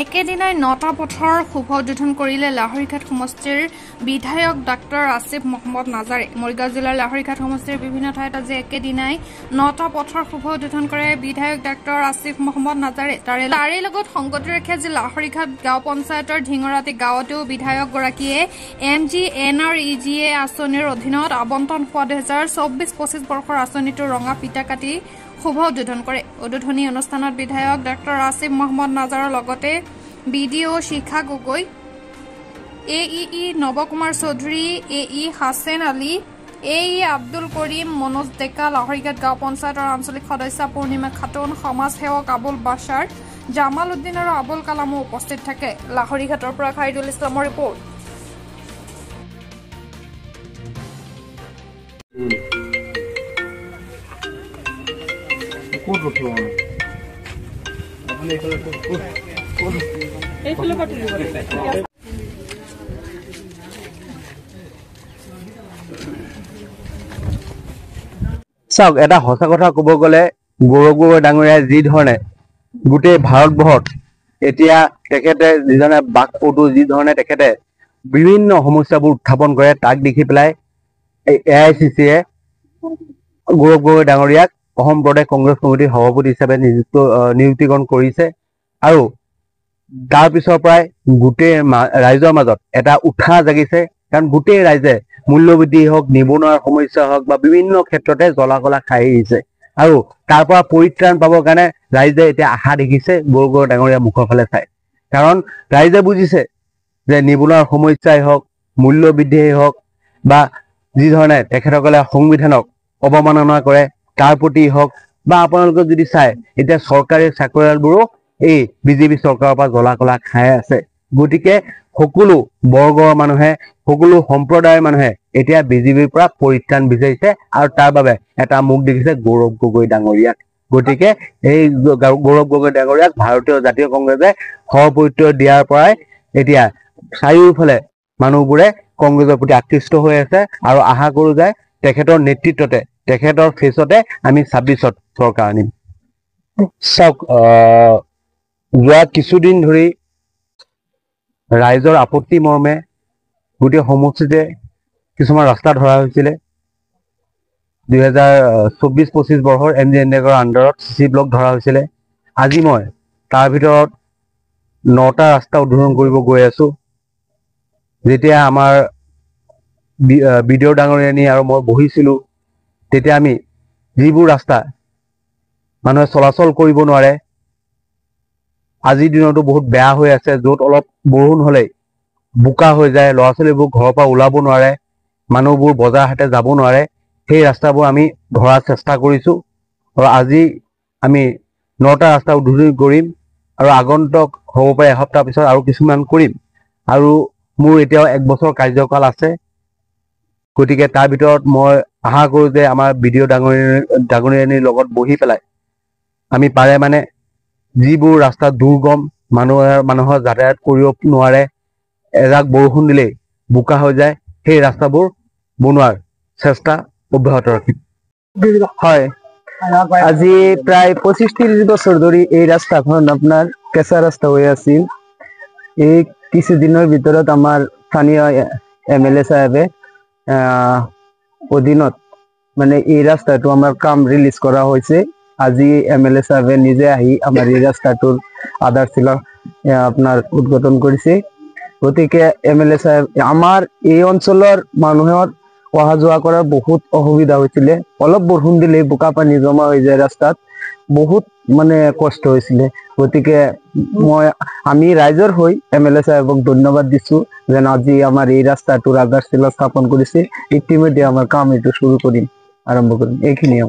একেদিনাই 9টা পথৰ শুভ উদ্বোধন কৰিলে লাহৰীঘাট সমষ্টিৰ বিধায়ক ডাক্তৰ আসিফ মহম্মদ নাজাৰে। মৰিগাঁও জিলাৰ লাহৰীঘাট সমষ্টিৰ বিভিন্ন ঠাইত আজি একেদিনাই 9টা পথৰ শুভ উদ্বোধন কৰে বিধায়ক ডাক্তৰ আসিফ মহম্মদ নাজাৰে। তাৰে লগত সংগতি ৰাখি আজি লাহৰীঘাট গাঁও পঞ্চায়তৰ ঢিঙৰাতি গাঁৱতো বিধায়কগৰাকীয়ে MGNREGA আঁচনিৰ অধীনত আবণ্টন হোৱা 2024-25 বৰ্ষৰ আঁচনিটো ৰঙা ফিটা কাটি শুভ উদ্বোধন কৰে। উদ্বোধনী অনুষ্ঠানত বিধায়ক ডাক্তৰ আসিফ মহম্মদ নাজাৰৰ লগতে BDO শিখা Gogoi, AEE Nabakumar Choudhury, AE Hasen Ali, AE Abdul কৰিম, মনোজ ডেকা, লাহৰীঘাট গাঁও পঞ্চায়তৰ আঞ্চলিক সদস্য পূৰ্ণিমা খাতুন, সমাজ সেৱক আবুল বাছাৰ, জামাল উদ্দিন আৰু আবুল কালামো উপস্থিত থাকে। লাহৰীঘাটৰ পৰা খাইৰুল ইছলামৰ ৰিপৰ্ট। চাওক, এটা সঁচা কথা কব গলে গৌৰৱ গগৈ ডাঙৰীয়াই যি ধৰণে গোটেই ভাৰতবৰ্ষত এতিয়া তেখেতে যিজনে বাকপটু, যি ধৰণে তেখেতে বিভিন্ন সমস্যাবোৰ উত্থাপন কৰে, তাক দেখি পেলাই AICCয়ে গৌৰৱ গগৈ ডাঙৰীয়াক অসম প্ৰদেশ কংগ্ৰেছ কমিটিৰ সভাপতি হিচাপে নিযুক্তিকৰণ কৰিছে। আৰু তাৰ পিছৰ পৰাই গোটেই ৰাইজৰ মাজত এটা উৎসাহ জাগিছে, কাৰণ গোটেই ৰাইজে মূল্যবৃদ্ধি হওক, নিবনুৱাৰ সমস্যা হওক বা বিভিন্ন ক্ষেত্ৰতে জ্বলা কলা খাই আহিছে। আৰু তাৰ পৰা পৰিত্ৰাণ পাবৰ কাৰণে ৰাইজে এতিয়া আশা দেখিছে গৌৰৱ গগৈ ডাঙৰীয়া মুখৰ ফালে চাই। কাৰণ ৰাইজে বুজিছে যে নিবনুৱাৰ সমস্যাই হওক, মূল্যবৃদ্ধিয়েই হওক বা যি ধৰণে তেখেতসকলে সংবিধানক অৱমাননা কৰে তাৰ প্ৰতি হওক, বা আপোনালোকে যদি চাই এতিয়া চৰকাৰী চাকৰিয়ালবোৰো এই বিজেপি চৰকাৰৰ পৰা জ্বলা কলা খাই আছে। গতিকে সকলো বৰ্গৰ মানুহে, সকলো সম্প্ৰদায়ৰ মানুহে এতিয়া বিজেপিৰ পৰা পৰিত্ৰাণ বিচাৰিছে আৰু তাৰ বাবে এটা মুখ দেখিছে গৌৰৱ গগৈ ডাঙৰীয়াক। গতিকে এই গৌৰৱ গগৈ ডাঙৰীয়াক ভাৰতীয় জাতীয় কংগ্ৰেছে সহপৰিত্য দিয়াৰ পৰাই এতিয়া চাৰিওফালে মানুহবোৰে কংগ্ৰেছৰ প্ৰতি আকৃষ্ট হৈ আছে আৰু আশা কৰো যে তেখেতৰ নেতৃত্বতে, তেখেতৰ ফেচতে আমি 26ত চৰকাৰ আনিম। চাওক, যোৱা কিছুদিন ধৰি ৰাইজৰ আপত্তি মৰ্মে গোটেই সমষ্টিতে কিছুমান ৰাস্তা ধৰা হৈছিলে। 2024-25 বৰ্ষৰ MGNREGAৰ আণ্ডাৰত CC ব্লক ধৰা হৈছিলে। আজি মই তাৰ ভিতৰত 9টা ৰাস্তা উদ্বোধন কৰিব গৈ আছো। যেতিয়া আমাৰ BDO ডাঙৰীয়ানী আৰু মই বহিছিলো, তেতিয়া আমি যিবোৰ ৰাস্তা মানুহে চলাচল কৰিব নোৱাৰে, আজিৰ দিনতো বহুত বেয়া হৈ আছে, য'ত অলপ বৰষুণ হলেই বোকা হৈ যায়, ল'ৰা ছোৱালীবোৰ ঘৰৰ পৰা ওলাব নোৱাৰে, মানুহবোৰ বজাৰ হাটে যাব নোৱাৰে, সেই ৰাস্তাবোৰ আমি ধৰাৰ চেষ্টা কৰিছো। আৰু আজি আমি 9টা ৰাস্তা উদ্বোধন কৰিম আৰু আগন্তুক হ'ব পাৰে এসপ্তাহ পিছত আৰু কিছুমান কৰিম। আৰু মোৰ এতিয়াও 1 বছৰ কাৰ্যকাল আছে। গতিকে তাৰ ভিতৰত মই আশা কৰো যে আমাৰ BDO ডাঙৰীয়ানীৰ লগত বহি পেলাই আমি পাৰে মানে যিবোৰ ৰাস্তা দুৰ্গম, মানুহৰ যাতায়াত কৰিব নোৱাৰে, এজাক বৰষুণ দিলেই বোকা হৈ যায়, সেই ৰাস্তাবোৰ বনোৱাৰ চেষ্টা অব্যাহত ৰাখিম। হয়, আজি প্ৰায় 25-30 বছৰ ধৰি এই ৰাস্তাখন আপোনাৰ কেঁচা ৰাস্তা হৈ আছিল। এই কিছুদিনৰ ভিতৰত আমাৰ স্থানীয় MLA সাহেবে অধীনত মানে এই ৰাস্তাটো আমাৰ কাম ৰিলিজ কৰা হৈছে। আজি MLA সাহেবে নিজে আহি আমাৰ এই ৰাস্তাটোৰ আধাৰশিলা আপোনাৰ উদ্বোধন কৰিছে। গতিকে MLA সাহেব, আমাৰ এই অঞ্চলৰ মানুহৰ অহা যোৱা কৰাৰ বহুত অসুবিধা হৈছিলে। অলপ বৰষুণ দিলে বোকা পানী জমা হৈ যায় ৰাস্তাত, বহুত মানে কষ্ট হৈছিলে। গতিকে আমি ৰাইজৰ হৈ MLA সাহেবক ধন্যবাদ দিছো যেন আজি আমাৰ এই ৰাস্তাটোৰ আধাৰশিলা স্থাপন কৰিছে। ইতিমধ্যে আমাৰ কাম এইটো শুৰু কৰিম, আৰম্ভ কৰিম। এইখিনিয়ে